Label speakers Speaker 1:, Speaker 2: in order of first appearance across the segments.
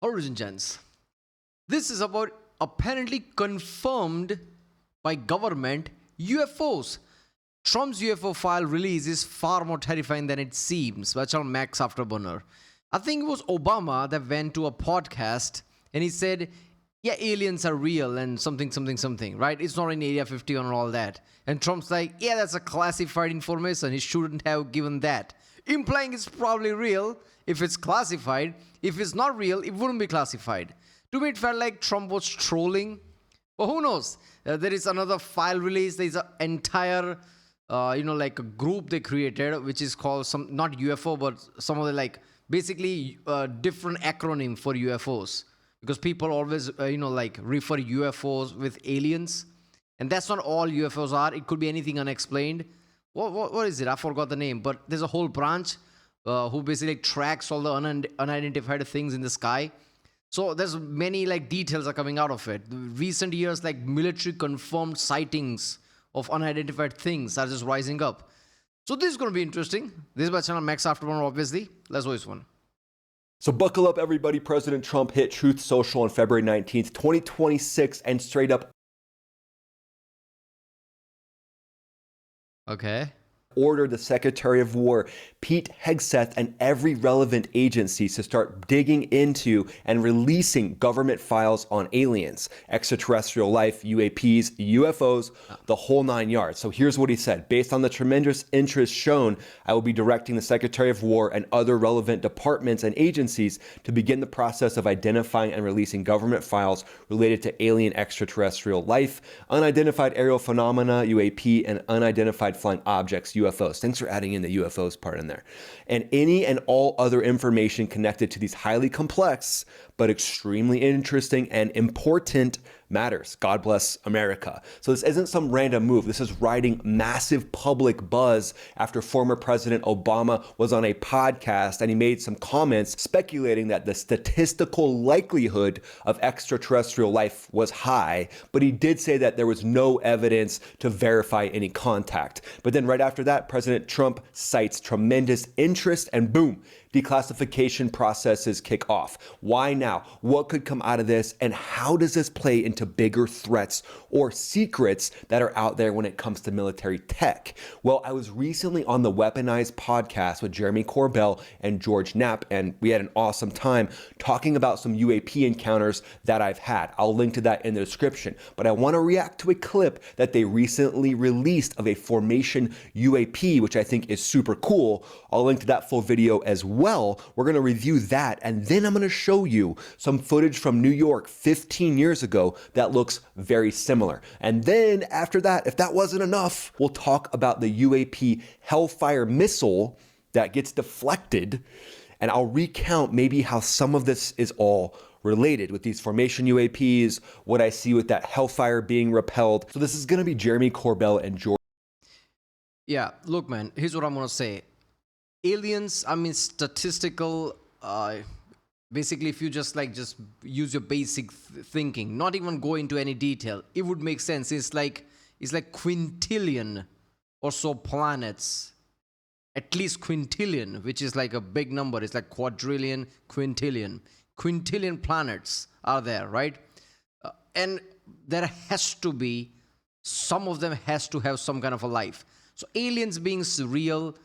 Speaker 1: Origin gents. This is about apparently confirmed by government UFOs. Trump's UFO file release is far more terrifying than it seems. Watch out, Max Afterburner. I think it was Obama that went to a podcast and he said, yeah, aliens are real and something, right? It's not in Area 51 and all that. And Trump's like, yeah, that's a classified information. He shouldn't have given that. Implying it's probably real if it's classified. If it's not real, it wouldn't be classified. To me, it felt like Trump was trolling. But who knows? There is another file release. There's an entire, like a group they created, which is called not UFO, but some of the basically different acronym for UFOs. Because people always, refer UFOs with aliens. And that's not all UFOs are. It could be anything unexplained. What is it? I forgot the name. But there's a whole branch who basically tracks all the unidentified things in the sky. So there's many details are coming out of it. Recent years, military confirmed sightings of unidentified things are just rising up. So this is going to be interesting. This is my channel, Max Afterburner, obviously. Let's voice one.
Speaker 2: So buckle up, everybody. President Trump hit Truth Social on February 19th, 2026, and straight up ordered the Secretary of War, Pete Hegseth, and every relevant agency to start digging into and releasing government files on aliens, extraterrestrial life, UAPs, UFOs, the whole nine yards. So here's what he said. Based on the tremendous interest shown, I will be directing the Secretary of War and other relevant departments and agencies to begin the process of identifying and releasing government files related to alien extraterrestrial life, unidentified aerial phenomena, UAP, and unidentified flying objects, UFOs. Thanks for adding in the UFOs part in there. And any and all other information connected to these highly complex but extremely interesting and important matters. God bless America. So this isn't some random move. This is riding massive public buzz after former President Obama was on a podcast and he made some comments speculating that the statistical likelihood of extraterrestrial life was high, but he did say that there was no evidence to verify any contact. But then right after that, President Trump cites tremendous interest and boom, declassification processes kick off. Why now? What could come out of this? And how does this play into bigger threats or secrets that are out there when it comes to military tech? Well, I was recently on the Weaponized podcast with Jeremy Corbell and George Knapp, and we had an awesome time talking about some UAP encounters that I've had. I'll link to that in the description. But I want to react to a clip that they recently released of a formation UAP, which I think is super cool. I'll link to that full video as well. We're going to review that, and then I'm going to show you some footage from New York 15 years ago that looks very similar. And then after that, if that wasn't enough, we'll talk about the UAP Hellfire missile that gets deflected, and I'll recount maybe how some of this is all related with these formation UAPs, what I see with that Hellfire being repelled. So this is going to be Jeremy Corbell and George.
Speaker 1: Yeah, look, man, here's what I'm going to say. Aliens, statistical, basically if you just use your basic thinking, not even go into any detail, it would make sense. It's like quintillion or so planets, at least quintillion, which is like a big number. It's like quadrillion, quintillion planets are there, right? And there has to be, some of them has to have some kind of a life. So aliens being real,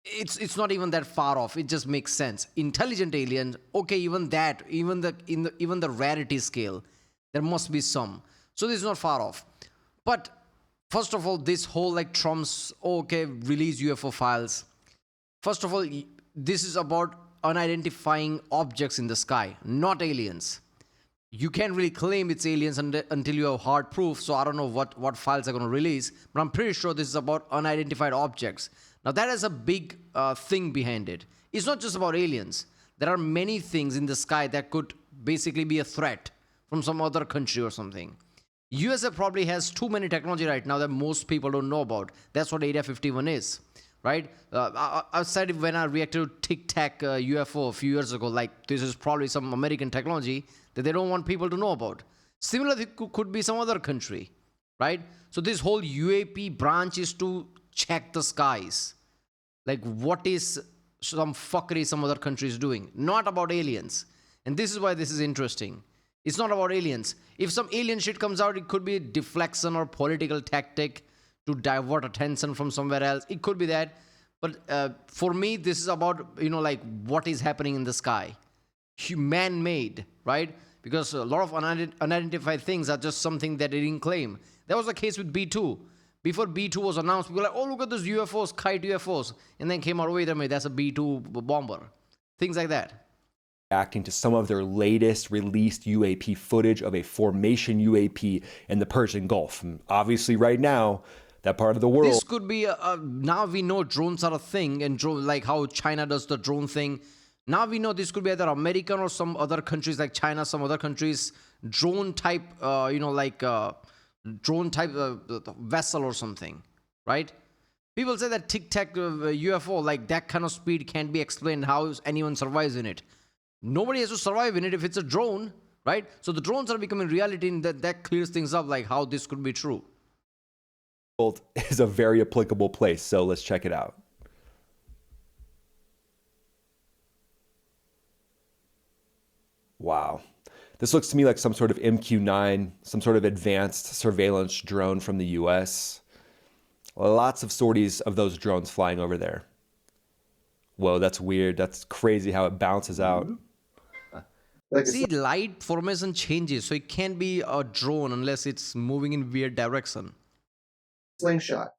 Speaker 1: it's not even that far off. It just makes sense. Intelligent aliens, okay, even that, even the rarity scale, there must be some. So this is not far off. But first of all, this whole Trump's release UFO files. First of all, this is about unidentifying objects in the sky, not aliens. You can't really claim it's aliens until you have hard proof. So I don't know what files are going to release, but I'm pretty sure this is about unidentified objects. Now, that is a big thing behind it. It's not just about aliens. There are many things in the sky that could basically be a threat from some other country or something. USA probably has too many technology right now that most people don't know about. That's what Area 51 is, right? I said when I reacted to Tic Tac UFO a few years ago, this is probably some American technology that they don't want people to know about. Similarly, could be some other country, right? So this whole UAP branch is to check the skies. What is some fuckery some other country is doing? Not about aliens. And this is why this is interesting. It's not about aliens. If some alien shit comes out, it could be a deflection or political tactic to divert attention from somewhere else. It could be that. But for me, this is about, like what is happening in the sky. Man-made, right? Because a lot of unidentified things are just something that they didn't claim. That was the case with B2. Before B2 was announced, people were like, oh, look at those UFOs, kite UFOs. And then came out, wait a minute, that's a B2 bomber. Things like that.
Speaker 2: Reacting to some of their latest released UAP footage of a formation UAP in the Persian Gulf. And obviously, right now, that part of the world.
Speaker 1: This could be now we know drones are a thing, and like how China does the drone thing. Now we know this could be either American or some other countries like China, some other countries, drone type, drone type vessel or something, right? People say that Tic Tac UFO, like that kind of speed can't be explained how anyone survives in it. Nobody has to survive in it if it's a drone, right? So the drones are becoming reality, and that clears things up, like how this could be true.
Speaker 2: Is a very applicable place, so let's check it out. Wow. This looks to me like some sort of MQ-9, some sort of advanced surveillance drone from the US. Lots of sorties of those drones flying over there. Whoa, that's weird. That's crazy how it bounces out.
Speaker 1: See, light formation changes, so it can't be a drone unless it's moving in weird direction.
Speaker 3: Slingshot.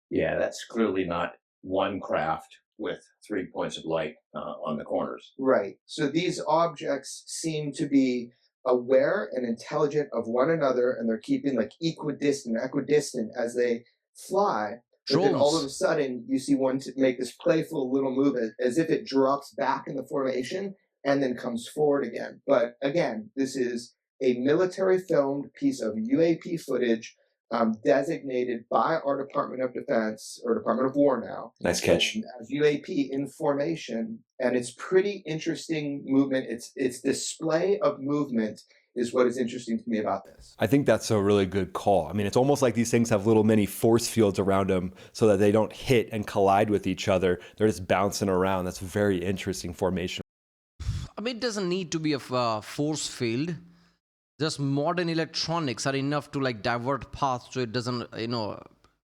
Speaker 4: Yeah, that's clearly not one craft with 3 points of light on the corners.
Speaker 3: Right. So these objects seem to be aware and intelligent of one another, and they're keeping like equidistant as they fly. But then all of a sudden, you see one make this playful little move as if it drops back in the formation and then comes forward again. But again, this is a military filmed piece of UAP footage designated by our Department of Defense, or Department of War now.
Speaker 2: Nice catch.
Speaker 3: As UAP in formation, and it's pretty interesting movement. Its display of movement is what is interesting to me about this.
Speaker 2: I think that's a really good call. I mean, it's almost like these things have little mini force fields around them so that they don't hit and collide with each other. They're just bouncing around. That's very interesting formation.
Speaker 1: I mean, it doesn't need to be a force field. Just modern electronics are enough to like divert paths so it doesn't,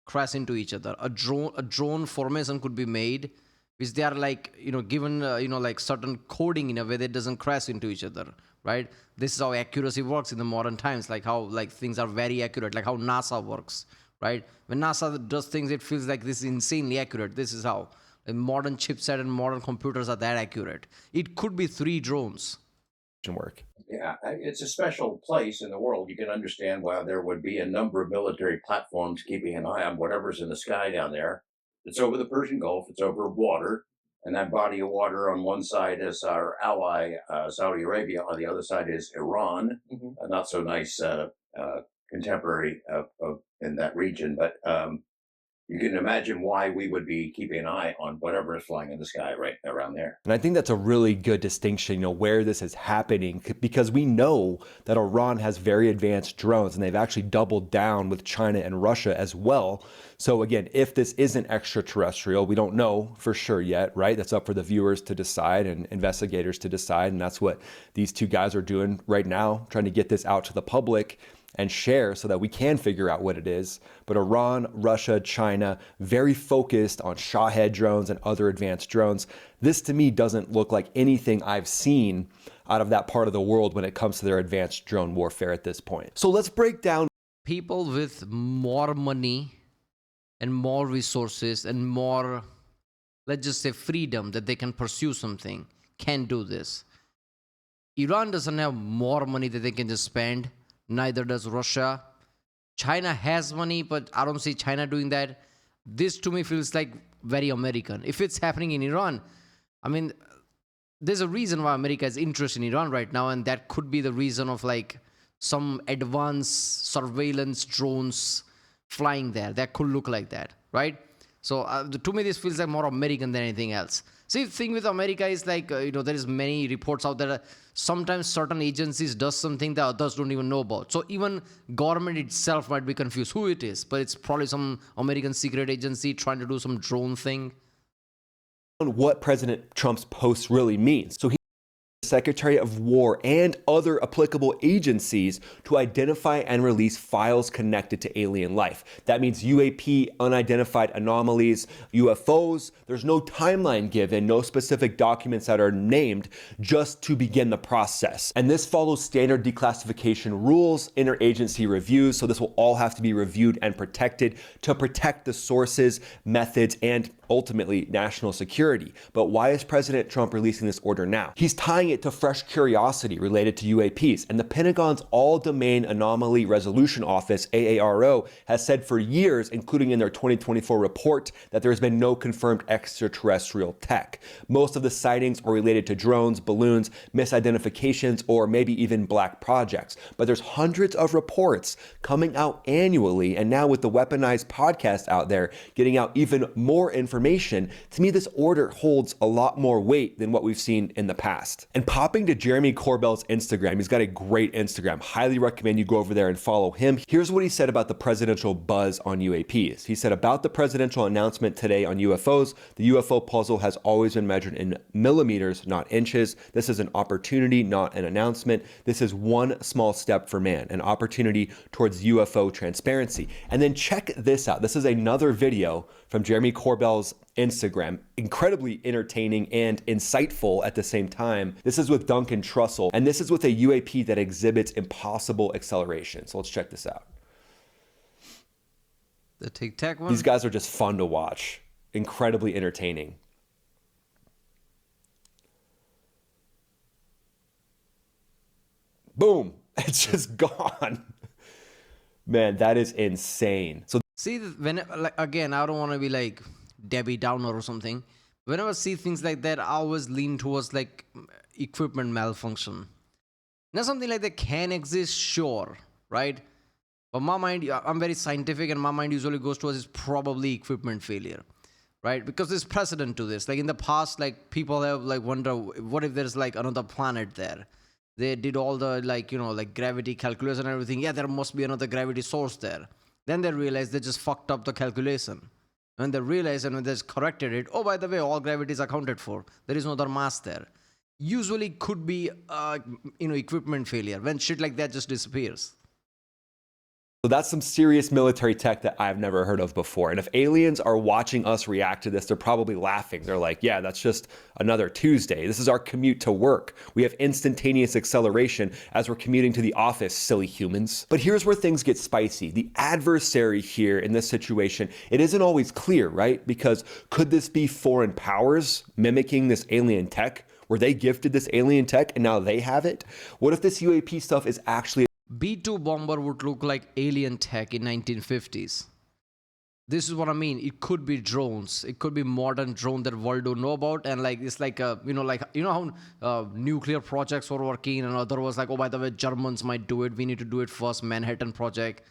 Speaker 1: crash into each other. A drone formation could be made, which they are like, given, like certain coding in a way that doesn't crash into each other, right? This is how accuracy works in the modern times, like how like things are very accurate, like how NASA works, right? When NASA does things, it feels like this is insanely accurate. This is how a modern chipset and modern computers are that accurate. It could be 3 drones.
Speaker 2: Work.
Speaker 4: Yeah, it's a special place in the world. You can understand why there would be a number of military platforms keeping an eye on whatever's in the sky down there. It's over the Persian Gulf. It's over water. And that body of water on one side is our ally, Saudi Arabia. On the other side is Iran, a not so nice contemporary in that region. But you can imagine why we would be keeping an eye on whatever is flying in the sky right around there.
Speaker 2: And I think that's a really good distinction, where this is happening, because we know that Iran has very advanced drones, and they've actually doubled down with China and Russia as well. So again, if this isn't extraterrestrial, we don't know for sure yet, right? That's up for the viewers to decide and investigators to decide. And that's what these 2 guys are doing right now, trying to get this out to the public and share so that we can figure out what it is. But Iran, Russia, China, very focused on Shahed drones and other advanced drones. This to me doesn't look like anything I've seen out of that part of the world when it comes to their advanced drone warfare at this point. So let's break down.
Speaker 1: People with more money and more resources and more, let's just say, freedom that they can pursue something can do this. Iran doesn't have more money that they can just spend. Neither does Russia. China has money, but I don't see China doing that. This to me feels like very American. If it's happening in Iran, I mean, there's a reason why America is interested in Iran right now, and that could be the reason of like some advanced surveillance drones flying there. That could look like that, right? So to me, this feels like more American than anything else. See, the thing with America is like, there is many reports out there. Sometimes certain agencies does something that others don't even know about. So even government itself might be confused who it is, but it's probably some American secret agency trying to do some drone thing.
Speaker 2: What President Trump's post really means. So Secretary of War and other applicable agencies to identify and release files connected to alien life. That means UAP, unidentified anomalies, UFOs. There's no timeline given, no specific documents that are named, just to begin the process. And this follows standard declassification rules, interagency reviews, so this will all have to be reviewed and protected to protect the sources, methods, and ultimately national security. But why is President Trump releasing this order now? He's tying it to fresh curiosity related to UAPs, and the Pentagon's All-Domain Anomaly Resolution Office, AARO, has said for years, including in their 2024 report, that there has been no confirmed extraterrestrial tech. Most of the sightings are related to drones, balloons, misidentifications, or maybe even black projects. But there's hundreds of reports coming out annually, and now with the weaponized podcast out there getting out even more information, to me this order holds a lot more weight than what we've seen in the past. And popping to Jeremy Corbell's Instagram, he's got a great Instagram. Highly recommend you go over there and follow him. Here's what he said about the presidential buzz on UAPs. He said, about the presidential announcement today on UFOs, the UFO puzzle has always been measured in millimeters, not inches. This is an opportunity, not an announcement. This is one small step for man, an opportunity towards UFO transparency. And then check this out. This is another video from Jeremy Corbell's Instagram. Incredibly entertaining and insightful at the same time. This is with Duncan Trussell, and this is with a UAP that exhibits impossible acceleration. So let's check this out.
Speaker 1: The Tic Tac one?
Speaker 2: These guys are just fun to watch. Incredibly entertaining. Boom. It's just gone. Man, that is insane. So
Speaker 1: See, when like, again, I don't want to be like Debbie Downer or something. Whenever I see things like that, I always lean towards like equipment malfunction. Now, something like that can exist, sure, right? But my mind, I'm very scientific, and my mind usually goes towards is probably equipment failure, right? Because there's precedent to this. Like in the past, like people have like wonder, what if there's like another planet there? They did all the like, like gravity calculation and everything. Yeah, there must be another gravity source there. Then they realized they just fucked up the calculation. When they realized and when they corrected it, oh, by the way, all gravity is accounted for. There is no other mass there. Usually could be, equipment failure when shit like that just disappears.
Speaker 2: So that's some serious military tech that I've never heard of before. And if aliens are watching us react to this, they're probably laughing. They're like, yeah, that's just another Tuesday. This is our commute to work. We have instantaneous acceleration as we're commuting to the office, silly humans. But here's where things get spicy. The adversary here in this situation, it isn't always clear, right? Because could this be foreign powers mimicking this alien tech? Were they gifted this alien tech and now they have it? What if this UAP stuff is actually
Speaker 1: B-2 bomber would look like alien tech in 1950s. This is what I mean. It could be drones. It could be modern drone that world don't know about. And like it's like how nuclear projects were working, and other was like, oh, by the way, Germans might do it. We need to do it first. Manhattan Project.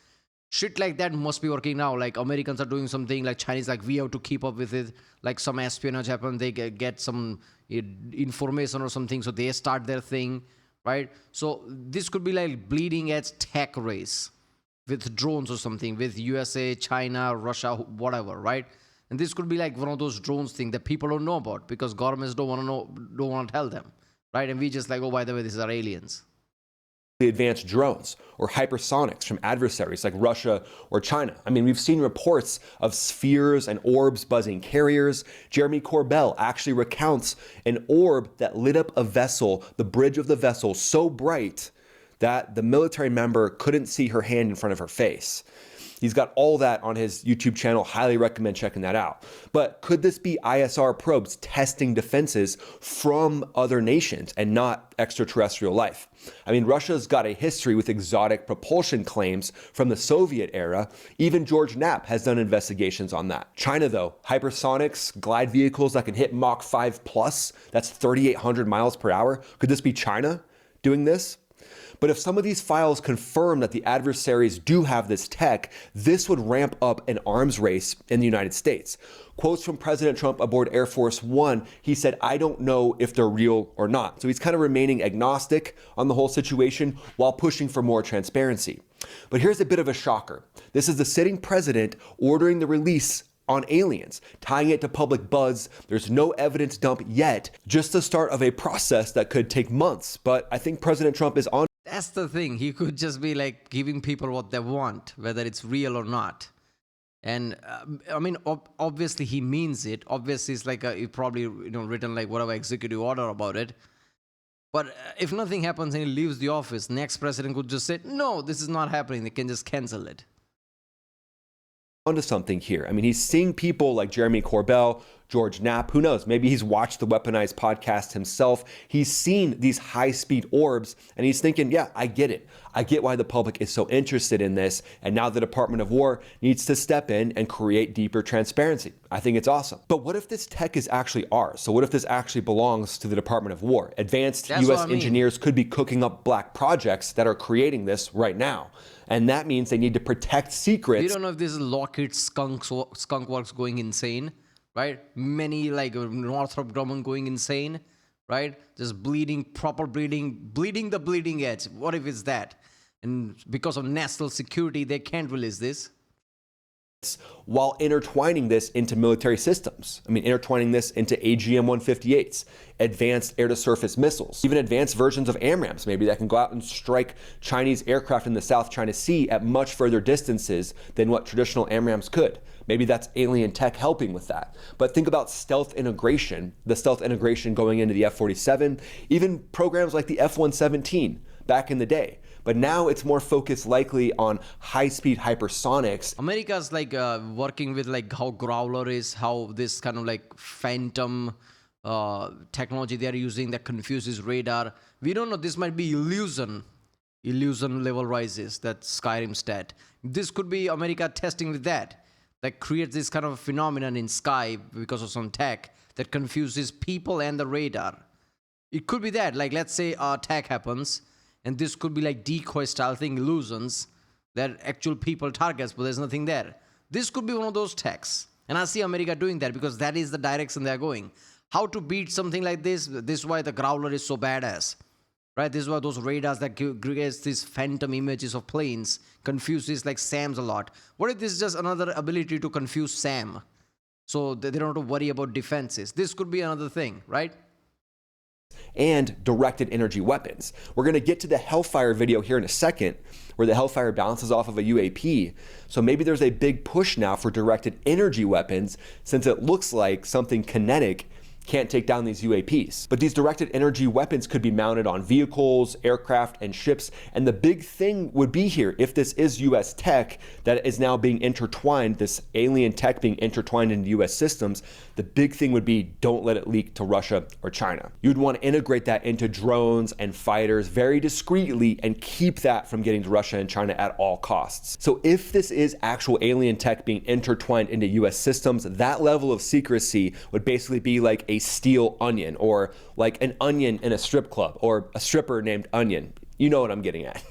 Speaker 1: Shit like that must be working now. Like Americans are doing something. Like Chinese, like we have to keep up with it. Like some espionage happen. They get some information or something. So they start their thing. Right? So this could be like bleeding edge tech race with drones or something with USA, China, Russia, whatever, right? And this could be like one of those drones thing that people don't know about because governments don't want to tell them, right? And we just like, oh, by the way, these are aliens.
Speaker 2: Advanced drones or hypersonics from adversaries like Russia or China. I mean, we've seen reports of spheres and orbs buzzing carriers. Jeremy Corbell actually recounts an orb that lit up a vessel, the bridge of the vessel, so bright that the military member couldn't see her hand in front of her face. He's got all that on his YouTube channel. Highly recommend checking that out. But could this be ISR probes testing defenses from other nations and not extraterrestrial life? I mean, Russia's got a history with exotic propulsion claims from the Soviet era. Even George Knapp has done investigations on that. China, though, hypersonics, glide vehicles that can hit Mach 5 plus, that's 3,800 miles per hour. Could this be China doing this? But if some of these files confirm that the adversaries do have this tech, this would ramp up an arms race in the United States. Quotes from President Trump aboard Air Force One, he said, I don't know if they're real or not. So he's kind of remaining agnostic on the whole situation while pushing for more transparency. But here's a bit of a shocker. This is the sitting president ordering the release on aliens, tying it to public buzz. There's no evidence dump yet, just the start of a process that could take months. But I think President Trump is on.
Speaker 1: That's the thing. He could just be like giving people what they want, whether it's real or not. And I mean, obviously he means it. Obviously, it's like he probably written like whatever executive order about it. But if nothing happens and he leaves the office, next president could just say, no, this is not happening. They can just cancel it.
Speaker 2: Onto something here. I mean, he's seeing people like Jeremy Corbell, George Knapp, who knows, maybe he's watched the Weaponized podcast himself. He's seen these high-speed orbs and he's thinking, yeah, I get it. I get why the public is so interested in this. And now the Department of War needs to step in and create deeper transparency. I think it's awesome. But what if this tech is actually ours? So what if this actually belongs to the Department of War? Advanced US engineers could be cooking up black projects that are creating this right now. And that means they need to protect secrets.
Speaker 1: We don't know if this is Lockheed Skunk Works going insane, right? Many like Northrop Grumman going insane, right? Just bleeding the bleeding edge. What if it's that? And because of national security, they can't release this.
Speaker 2: While intertwining this into military systems. I mean, intertwining this into AGM-158s, advanced air-to-surface missiles, even advanced versions of AMRAAMs, maybe that can go out and strike Chinese aircraft in the South China Sea at much further distances than what traditional AMRAAMs could. Maybe that's alien tech helping with that. But think about stealth integration, the stealth integration going into the F-47, even programs like the F-117 back in the day. But now it's more focused likely on high-speed hypersonics.
Speaker 1: America's like working with like how Growler is, how this kind of like phantom technology they are using that confuses radar. We don't know. This might be illusion level rises that Skyrim stat. This could be America testing with that creates this kind of phenomenon in sky because of some tech that confuses people and the radar. It could be that, like let's say a attack happens. And this could be like decoy style thing, illusions that actual people targets, but there's nothing there. This could be one of those techs. And I see America doing that because that is the direction they're going. How to beat something like this? This is why the Growler is so badass, right? This is why those radars that creates these phantom images of planes confuses like SAMs a lot. What if this is just another ability to confuse SAM? So they don't have to worry about defenses. This could be another thing, right?
Speaker 2: And directed energy weapons. We're going to get to the Hellfire video here in a second, where the Hellfire bounces off of a UAP. So maybe there's a big push now for directed energy weapons, since it looks like something kinetic can't take down these UAPs. But these directed energy weapons could be mounted on vehicles, aircraft, and ships. And the big thing would be here, if this is US tech that is now being intertwined, this alien tech being intertwined into US systems, the big thing would be don't let it leak to Russia or China. You'd want to integrate that into drones and fighters very discreetly and keep that from getting to Russia and China at all costs. So if this is actual alien tech being intertwined into US systems, that level of secrecy would basically be like a steel onion, or like an onion in a strip club, or a stripper named Onion. You know what I'm getting at.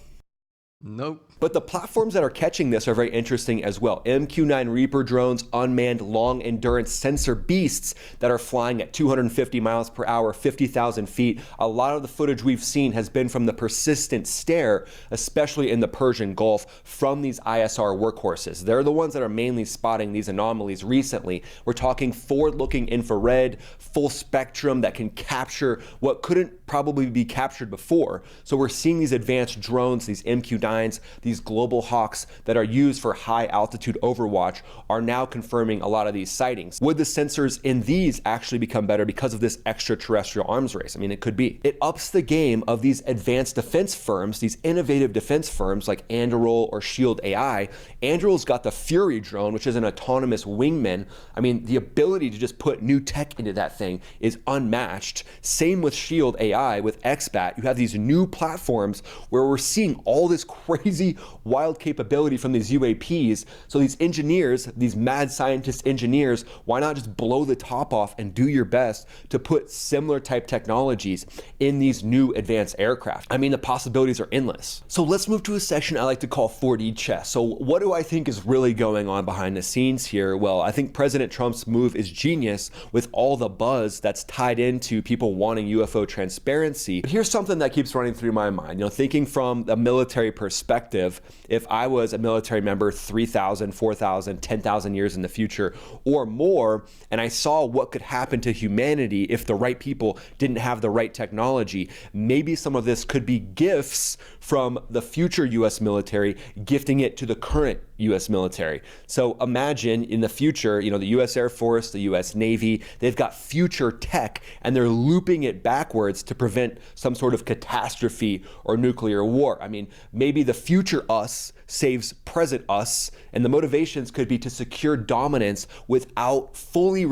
Speaker 1: Nope.
Speaker 2: But the platforms that are catching this are very interesting as well. MQ-9 Reaper drones, unmanned long-endurance sensor beasts that are flying at 250 miles per hour, 50,000 feet. A lot of the footage we've seen has been from the persistent stare, especially in the Persian Gulf, from these ISR workhorses. They're the ones that are mainly spotting these anomalies recently. We're talking forward-looking infrared, full spectrum that can capture what couldn't probably be captured before. So we're seeing these advanced drones, these MQ-9s, these global hawks that are used for high altitude overwatch are now confirming a lot of these sightings. Would the sensors in these actually become better because of this extraterrestrial arms race? I mean, it could be. It ups the game of these advanced defense firms, these innovative defense firms like Anduril or Shield AI. Anduril's got the Fury drone, which is an autonomous wingman. I mean, the ability to just put new tech into that thing is unmatched. Same with Shield AI, with XBAT. You have these new platforms where we're seeing all this crazy wild capability from these UAPs. So these engineers, these mad scientist engineers, why not just blow the top off and do your best to put similar type technologies in these new advanced aircraft? I mean, the possibilities are endless. So let's move to a section I like to call 4D chess. So what do I think is really going on behind the scenes here? Well, I think President Trump's move is genius with all the buzz that's tied into people wanting UFO transparency. But here's something that keeps running through my mind, thinking from a military perspective. perspective, if I was a military member 3,000, 4,000, 10,000 years in the future or more, and I saw what could happen to humanity if the right people didn't have the right technology, maybe some of this could be gifts from the future US military gifting it to the current US military. So imagine in the future, the US Air Force, the US Navy, they've got future tech and they're looping it backwards to prevent some sort of catastrophe or nuclear war. I mean, maybe the future us saves present us, and the motivations could be to secure dominance without fully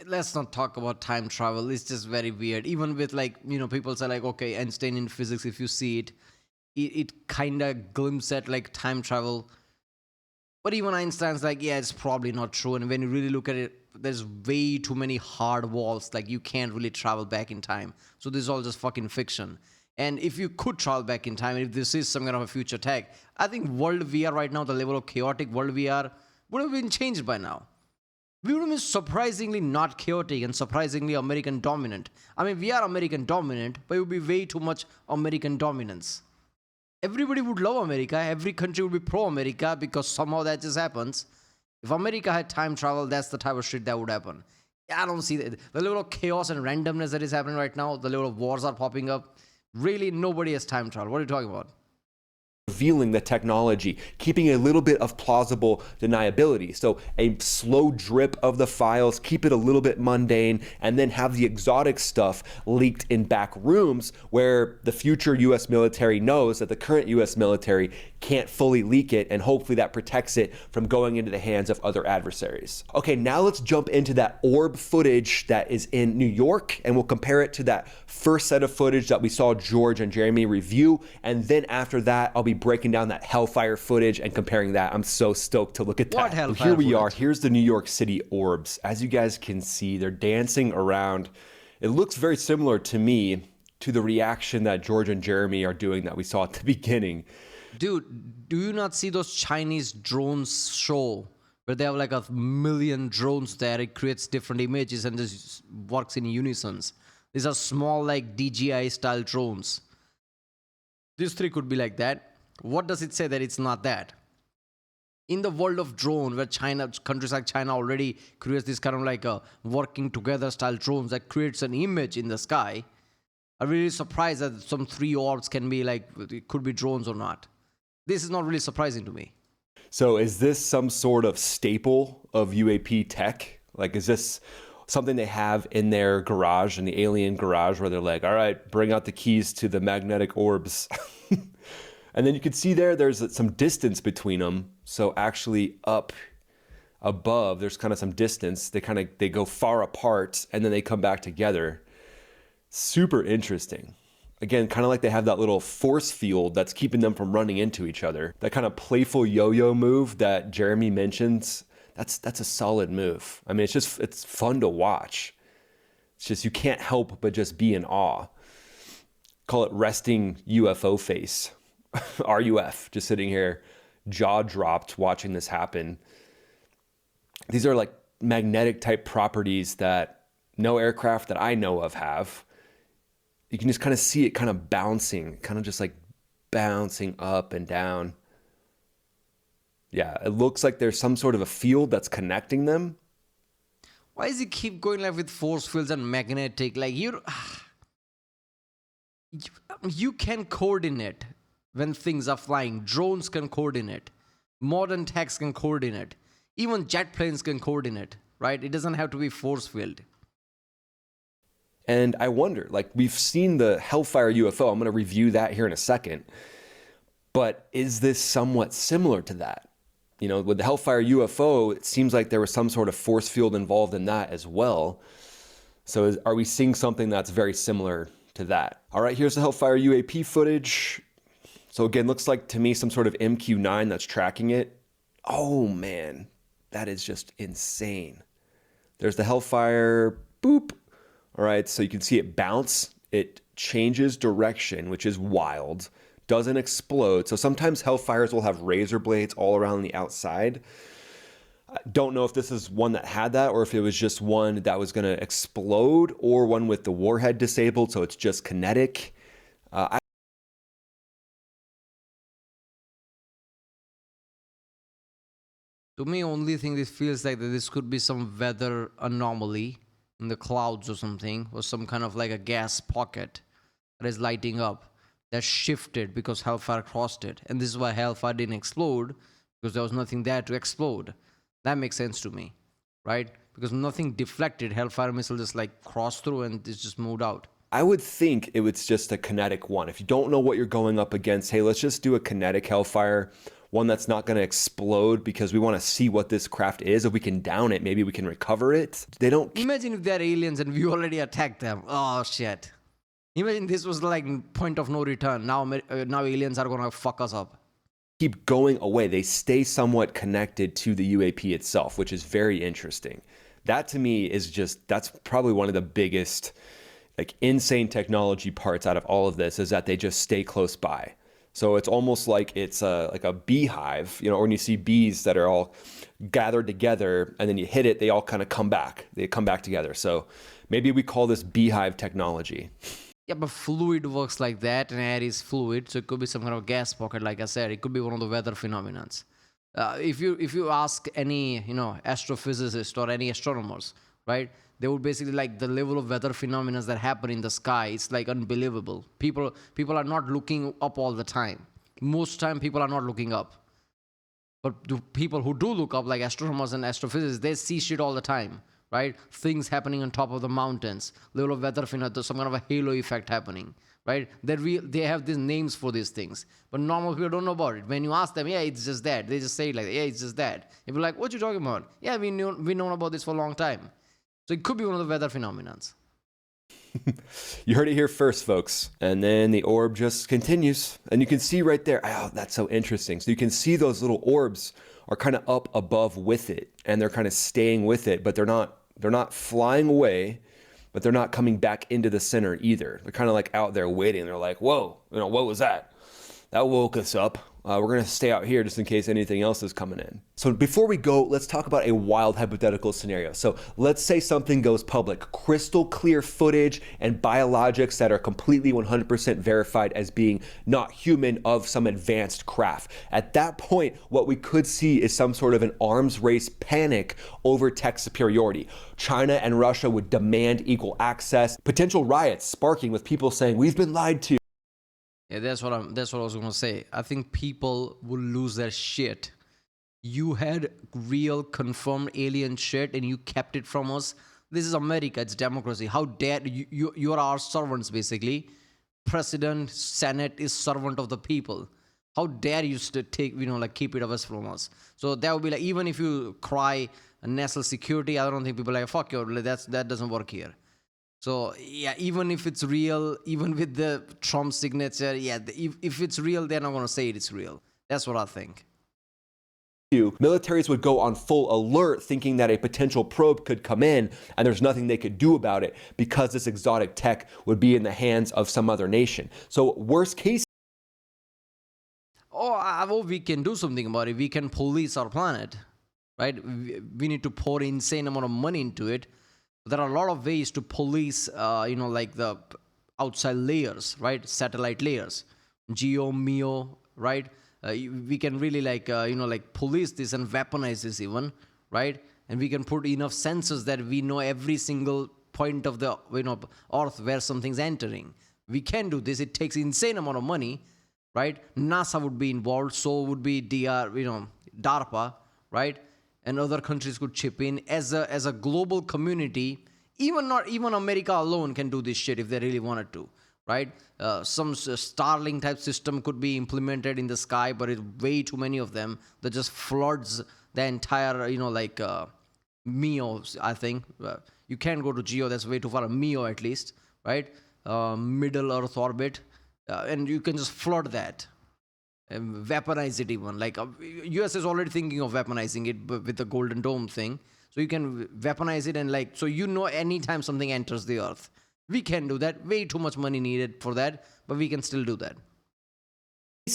Speaker 1: Let's not talk about time travel. It's just very weird. Even with people say okay, Einstein in physics, if you see it kind of glimpses at time travel. But even Einstein's it's probably not true. And when you really look at it, there's way too many hard walls. You can't really travel back in time. So this is all just fucking fiction. And if you could travel back in time, and if this is some kind of a future tech, I think world we are right now, the level of chaotic world we are, would have been changed by now. We would have been surprisingly not chaotic and surprisingly American dominant. I mean, we are American dominant, but it would be way too much American dominance. Everybody would love America. Every country would be pro-America because somehow that just happens. If America had time travel, that's the type of shit that would happen. I don't see that. The level of chaos and randomness that is happening right now, the level of wars are popping up. Really, nobody has time travel. What are you talking about?
Speaker 2: Revealing the technology, keeping a little bit of plausible deniability. So a slow drip of the files, keep it a little bit mundane, and then have the exotic stuff leaked in back rooms where the future US military knows that the current US military can't fully leak it, and hopefully that protects it from going into the hands of other adversaries. Okay, now let's jump into that orb footage that is in New York, and we'll compare it to that first set of footage that we saw George and Jeremy review, and then after that, I'll be breaking down that Hellfire footage and comparing that. I'm so stoked to look at that.
Speaker 1: What Hellfire
Speaker 2: Here we
Speaker 1: footage?
Speaker 2: are. Here's the New York City orbs. As you guys can see, they're dancing around. It looks very similar to me to the reaction that George and Jeremy are doing that we saw at the beginning.
Speaker 1: Dude, do you not see those Chinese drones show where they have 1,000,000 drones there? It creates different images and just works in unison. These are small DJI style drones. These three could be like that. What does it say that it's not that? In the world of drone, where countries like China already creates this kind of a working together style drones that creates an image in the sky, I'm really surprised that some three orbs can be it could be drones or not. This is not really surprising to me.
Speaker 2: So is this some sort of staple of UAP tech? Is this something they have in their garage, in the alien garage, where they're all right, bring out the keys to the magnetic orbs. And then you can see there's some distance between them. So actually up above, there's kind of some distance. They go far apart and then they come back together. Super interesting. Again, kind of like they have that little force field that's keeping them from running into each other. That kind of playful yo-yo move that Jeremy mentions, that's a solid move. I mean, it's fun to watch. It's just, you can't help but just be in awe. Call it resting UFO face. RUF, just sitting here, jaw dropped, watching this happen. These are magnetic type properties that no aircraft that I know of have. You can just kind of see it kind of bouncing, kind of just bouncing up and down. Yeah, it looks like there's some sort of a field that's connecting them.
Speaker 1: Why does it keep going with force fields and magnetic? You can coordinate when things are flying. Drones can coordinate. Modern techs can coordinate. Even jet planes can coordinate, right? It doesn't have to be force field.
Speaker 2: And I wonder, we've seen the Hellfire UFO. I'm going to review that here in a second. But is this somewhat similar to that? With the Hellfire UFO, it seems like there was some sort of force field involved in that as well. So are we seeing something that's very similar to that? All right, here's the Hellfire UAP footage. So again, looks like to me some sort of MQ-9 that's tracking it. Oh man, that is just insane. There's the Hellfire, boop. All right, so you can see it bounce. It changes direction, which is wild. Doesn't explode. So sometimes Hellfires will have razor blades all around the outside. I don't know if this is one that had that or if it was just one that was going to explode or one with the warhead disabled, so it's just kinetic.
Speaker 1: To me, only thing this feels like that this could be some weather anomaly in the clouds or something, or some kind of like a gas pocket that is lighting up that shifted because Hellfire crossed it. And this is why Hellfire didn't explode, because there was nothing there to explode. That makes sense to me, right? Because nothing deflected. Hellfire missile just like crossed through and it just moved out.
Speaker 2: I would think it was just a kinetic one. If you don't know what you're going up against, hey, let's just do a kinetic Hellfire, one that's not going to explode, because we want to see what this craft is. If we can down it, maybe we can recover it. They don't.
Speaker 1: Imagine if they're aliens and we already attacked them. Oh shit. Imagine this was like point of no return. Now aliens are going to fuck us up.
Speaker 2: Keep going away. They stay somewhat connected to the UAP itself, which is very interesting. That to me is just, that's probably one of the biggest like insane technology parts out of all of this, is that they just stay close by. So it's almost like it's like a beehive, you know, when you see bees that are all gathered together and then you hit it, they all kind of come back. They come back together. So maybe we call this beehive technology.
Speaker 1: Yeah, but fluid works like that, and air is fluid, so it could be some kind of gas pocket. Like I said, it could be one of the weather phenomena. If you ask any astrophysicist or any astronomers, right, they would basically like the level of weather phenomena that happen in the sky. It's like unbelievable. People are not looking up all the time. Most time, people are not looking up. But the people who do look up, like astronomers and astrophysicists, they see shit all the time. Right? Things happening on top of the mountains, level of weather phenomena, some kind of a halo effect happening, right? They have these names for these things, but normal people don't know about it. When you ask them, yeah, it's just that, they just say it like, yeah, it's just that. If you're like, what you talking about? Yeah, we known about this for a long time. So it could be one of the weather phenomena.
Speaker 2: You heard it here first, folks. And then the orb just continues, and you can see right there. Oh, that's so interesting. So you can see those little orbs are kind of up above with it, and they're kind of staying with it, but they're not flying away, but they're not coming back into the center either. They're kind of like out there waiting. They're like, whoa, what was that? That woke us up. We're going to stay out here just in case anything else is coming in. So before we go, let's talk about a wild hypothetical scenario. So let's say something goes public, crystal clear footage and biologics that are completely 100% verified as being not human of some advanced craft. At that point, what we could see is some sort of an arms race panic over tech superiority. China and Russia would demand equal access, potential riots sparking with people saying, we've been lied to.
Speaker 1: Yeah, that's what I was gonna say. I think people will lose their shit. You had real confirmed alien shit and you kept it from us. This is America, it's democracy. How dare you are our servants basically. President, Senate is servant of the people. How dare you take, keep it away from us. So that would be like, even if you cry national security, I don't think people are like, fuck you, that doesn't work here. So, yeah, even if it's real, even with the Trump signature, yeah, if it's real, they're not going to say it's real. That's what I think.
Speaker 2: Militaries would go on full alert thinking that a potential probe could come in and there's nothing they could do about it because this exotic tech would be in the hands of some other nation. So worst case.
Speaker 1: Oh, we can do something about it. We can police our planet, right? We need to pour insane amount of money into it. There are a lot of ways to police, like the outside layers, right? Satellite layers, geo, MEO, right? We can really police this and weaponize this even, right? And we can put enough sensors that we know every single point of the Earth where something's entering. We can do this. It takes insane amount of money, right? NASA would be involved, so would be DARPA, right? And other countries could chip in as a global community. Not even America alone can do this shit if they really wanted to, right? Some Starlink type system could be implemented in the sky, but it's way too many of them that just floods the entire, MEO. I think you can't go to GEO. That's way too far. MEO at least, right? Middle Earth orbit, and you can just flood that. Weaponize it even. Like US is already thinking of weaponizing it with the Golden Dome thing. So you can weaponize it and so anytime something enters the Earth. We can do that. Way too much money needed for that, but we can still do that.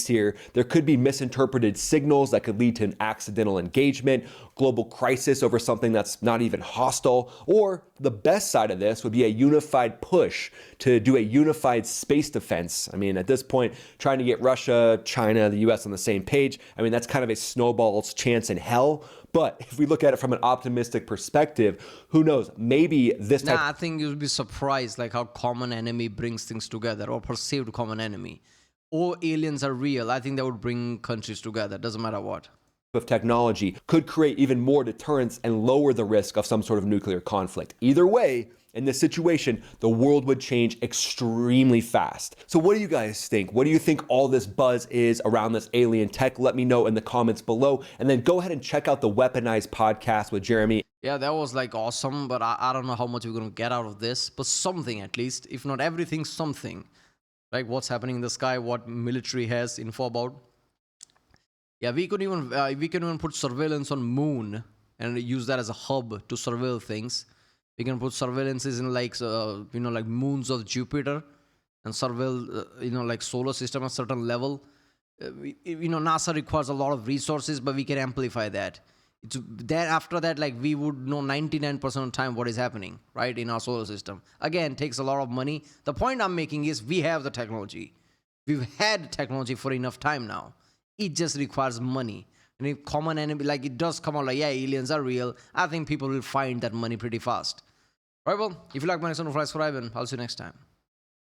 Speaker 2: here, there could be misinterpreted signals that could lead to an accidental engagement, global crisis over something that's not even hostile, or the best side of this would be a unified push to do a unified space defense. I mean, at this point, trying to get Russia, China, the US on the same page, I mean, that's kind of a snowball's chance in hell. But if we look at it from an optimistic perspective, who knows, maybe this type...
Speaker 1: I think you'll be surprised like how common enemy brings things together, or perceived common enemy. Or aliens are real. I think that would bring countries together. Doesn't matter what.
Speaker 2: Of technology could create even more deterrence and lower the risk of some sort of nuclear conflict. Either way, in this situation, the world would change extremely fast. So what do you guys think? What do you think all this buzz is around this alien tech? Let me know in the comments below. And then go ahead and check out the Weaponized podcast with Jeremy.
Speaker 1: Yeah, that was like awesome, but I don't know how much we're going to get out of this, but something at least. If not everything, something. Like what's happening in the sky, what military has info about. Yeah, we can even put surveillance on moon and use that as a hub to surveil things. We can put surveillances in like like moons of Jupiter and surveil like solar system at a certain level. NASA requires a lot of resources, but we can amplify that. After that, like we would know 99% of the time what is happening, right, in our solar system. Again, takes a lot of money. The point I'm making is we have the technology. We've had technology for enough time now. It just requires money. And if common enemy, like it does come out like, yeah, aliens are real, I think people will find that money pretty fast. Right, well, if you like my next one, subscribe and I'll see you next time.